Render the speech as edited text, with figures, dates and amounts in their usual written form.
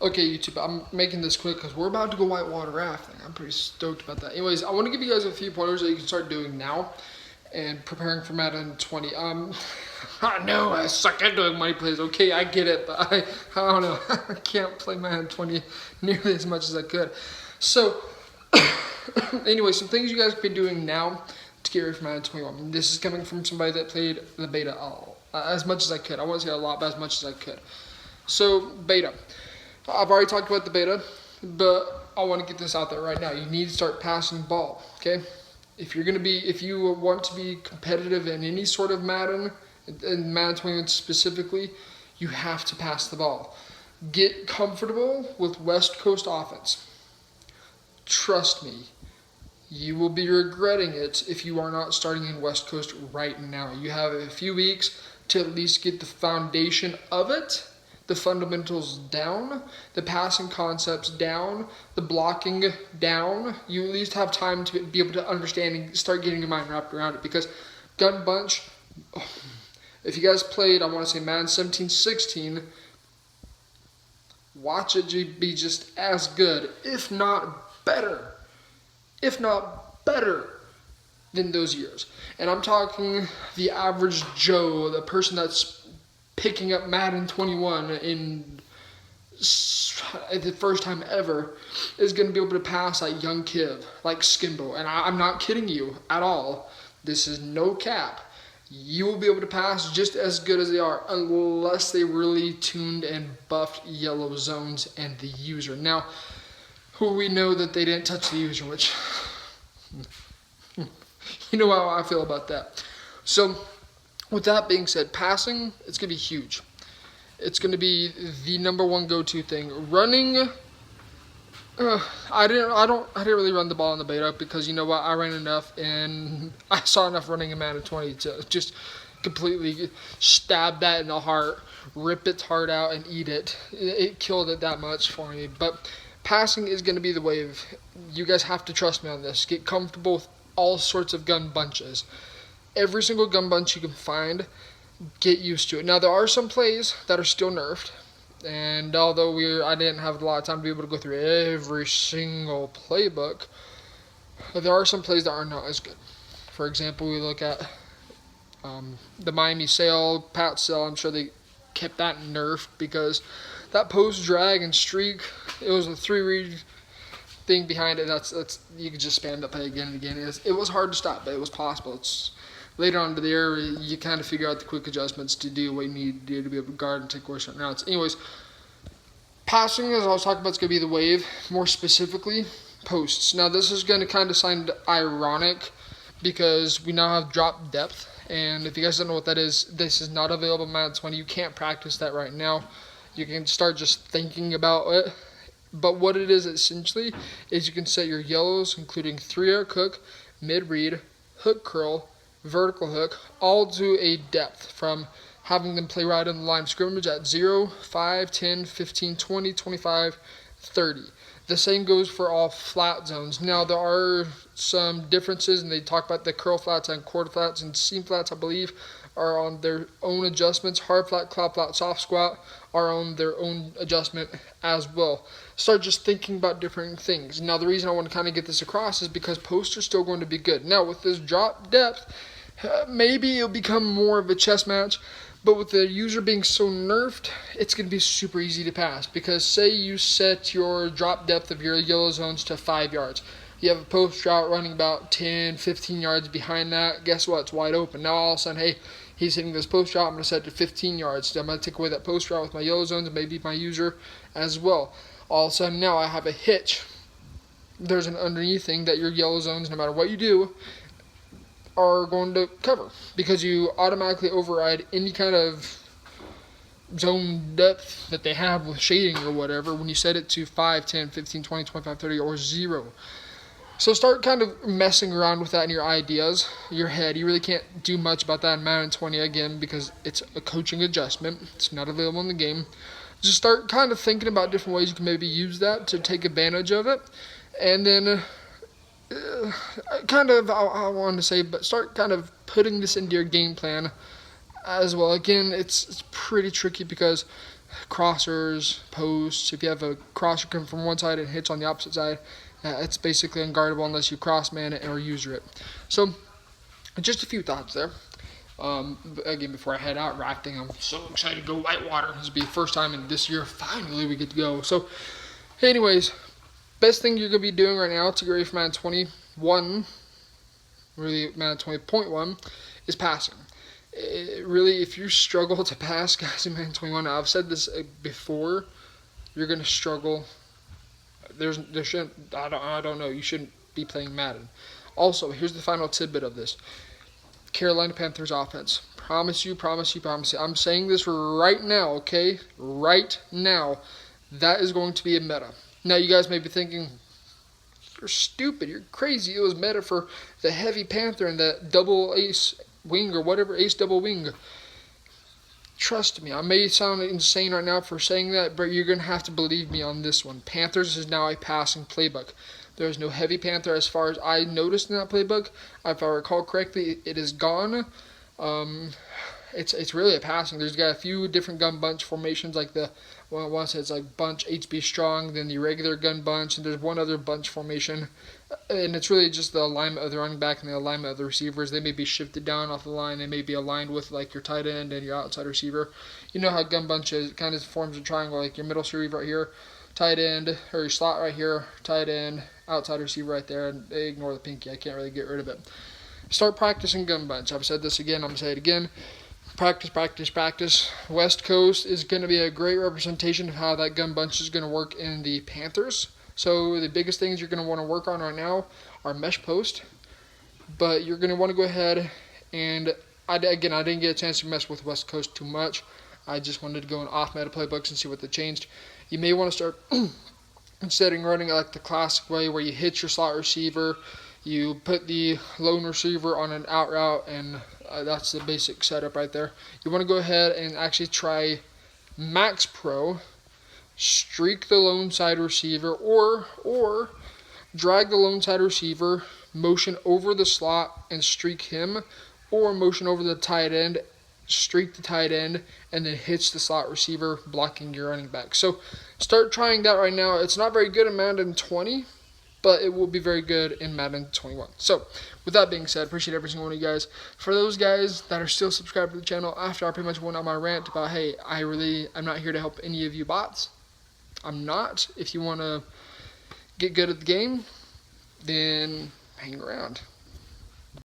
Okay, YouTube, I'm making this quick because we're about to go whitewater rafting. I'm pretty stoked about that. Anyways, I want to give you guys a few pointers that you can start doing now and preparing for Madden 20. I know I suck at doing money plays. Okay, I get it, but I don't know. I can't play Madden 20 nearly as much as I could. So, anyway, some things you guys can be doing now to get ready for Madden 21. This is coming from somebody that played the beta as much as I could. I won't say a lot, but as much as I could. So, beta. I've already talked about the beta, but I want to get this out there right now. You need to start passing the ball, okay? If you want to be competitive in any sort of Madden, in Madden 21 specifically, you have to pass the ball. Get comfortable with West Coast offense. Trust me, you will be regretting it if you are not starting in West Coast right now. You have a few weeks to at least get the foundation of it, the fundamentals down, the passing concepts down, the blocking down. You at least have time to be able to understand and start getting your mind wrapped around it, because gun bunch, if you guys played, I want to say Madden 17-16, watch it be just as good, if not better than those years. And I'm talking the average Joe, the person that's picking up Madden 21 in the first time ever, is going to be able to pass like young kid, like Skimbo. And I'm not kidding you at all. This is no cap. You will be able to pass just as good as they are, unless they really tuned and buffed yellow zones and the user. Now, who we know that they didn't touch the user, which you know how I feel about that. So, with that being said, passing, it's going to be huge. It's going to be the number one go-to thing. Running, I didn't really run the ball in the beta, because you know what, I ran enough and I saw enough running in Madden 20 to just completely stab that in the heart, rip its heart out and eat it. It killed it that much for me. But passing is going to be the wave. You guys have to trust me on this. Get comfortable with all sorts of gun bunches. Every single gun bunch you can find, get used to it. Now, there are some plays that are still nerfed, and although I didn't have a lot of time to be able to go through every single playbook, there are some plays that are not as good. For example, we look at the Miami Sail, Pat Sail. I'm sure they kept that nerfed because that post drag and streak, it was a 3-read thing behind it. That's you could just spam that play again and again. It was hard to stop, but it was possible. It's later on to the air, you kind of figure out the quick adjustments to do what you need to do to be able to guard and take away certain routes. Anyways, passing, as I was talking about, is going to be the wave. More specifically, posts. Now, this is going to kind of sound ironic because we now have drop depth. And if you guys don't know what that is, this is not available in Madden 20. You can't practice that right now. You can start just thinking about it. But what it is essentially is you can set your yellows, including 3-arc hook, mid-read, hook curl, vertical hook, all to a depth, from having them play right on the line of scrimmage at 0, 5, 10, 15, 20, 25, 30. The same goes for all flat zones. Now, there are some differences, and they talk about the curl flats and quarter flats and seam flats, I believe, are on their own adjustments. Hard flat, cloud flat, soft squat are on their own adjustment as well. Start just thinking about different things. Now, the reason I want to kind of get this across is because posts are still going to be good. Now, with this drop depth, maybe it'll become more of a chess match, but with the user being so nerfed, it's going to be super easy to pass. Because say you set your drop depth of your yellow zones to 5 yards. You have a post route running about 10, 15 yards behind that. Guess what? It's wide open. Now, all of a sudden, hey, he's hitting this post route. I'm going to set it to 15 yards. So I'm going to take away that post route with my yellow zones and maybe my user as well. All of a sudden, now I have a hitch. There's an underneath thing that your yellow zones, no matter what you do, are going to cover, because you automatically override any kind of zone depth that they have with shading or whatever when you set it to 5, 10, 15, 20, 25, 30, or 0. So start kind of messing around with that in your ideas, your head. You really can't do much about that in Madden 20, again, because it's a coaching adjustment. It's not available in the game. Just start kind of thinking about different ways you can maybe use that to take advantage of it. And then I wanted to say, but start kind of putting this into your game plan as well. Again, it's pretty tricky because crossers, posts. If you have a crosser come from one side and hits on the opposite side, it's basically unguardable unless you cross man it or user it. So just a few thoughts there. Again, before I head out rafting, I'm so excited to go whitewater. This will be the first time in this year. Finally, we get to go. So, anyways, best thing you're going to be doing right now to get ready for Madden 21, really Madden 20.1, is passing. Really, if you struggle to pass, guys, in Madden 21, I've said this before, you're going to struggle. There shouldn't, I don't know, you shouldn't be playing Madden. Also, here's the final tidbit of this. Carolina Panthers offense. Promise you. I'm saying this right now, okay? Right now. That is going to be a meta. Now, you guys may be thinking, you're stupid, you're crazy. It was meta for the heavy Panther and the double ace wing or whatever, ace double wing. Trust me, I may sound insane right now for saying that, but you're going to have to believe me on this one. Panthers is now a passing playbook. There's no heavy Panther as far as I noticed in that playbook. If I recall correctly, it is gone. It's really a passing. There's got a few different gun bunch formations, like the one says like bunch HB strong, then the regular gun bunch, and there's one other bunch formation, and it's really just the alignment of the running back and the alignment of the receivers. They may be shifted down off the line. They may be aligned with like your tight end and your outside receiver. You know how gun bunch is, kind of forms a triangle, like your middle receiver right here, tight end, or your slot right here, tight end, outside receiver right there, and they ignore the pinky. I can't really get rid of it. Start practicing gun bunch. I've said this again, I'm going to say it again. Practice. West Coast is going to be a great representation of how that gun bunch is going to work in the Panthers. So the biggest things you're going to want to work on right now are mesh post, but you're going to want to go ahead and, I didn't get a chance to mess with West Coast too much. I just wanted to go in off-meta playbooks and see what they changed. You may want to start instead of running it like the classic way where you hit your slot receiver, you put the lone receiver on an out route, and that's the basic setup right there. You want to go ahead and actually try Max Pro, streak the lone side receiver, or drag the lone side receiver, motion over the slot and streak him, or motion over the tight end, streak the tight end, and then hits the slot receiver, blocking your running back. So start trying that right now. It's not very good in Madden 20, but it will be very good in Madden 21. So with that being said, appreciate every single one of you guys. For those guys that are still subscribed to the channel, after I pretty much went on my rant about, hey, I'm not here to help any of you bots. I'm not. If you want to get good at the game, then hang around.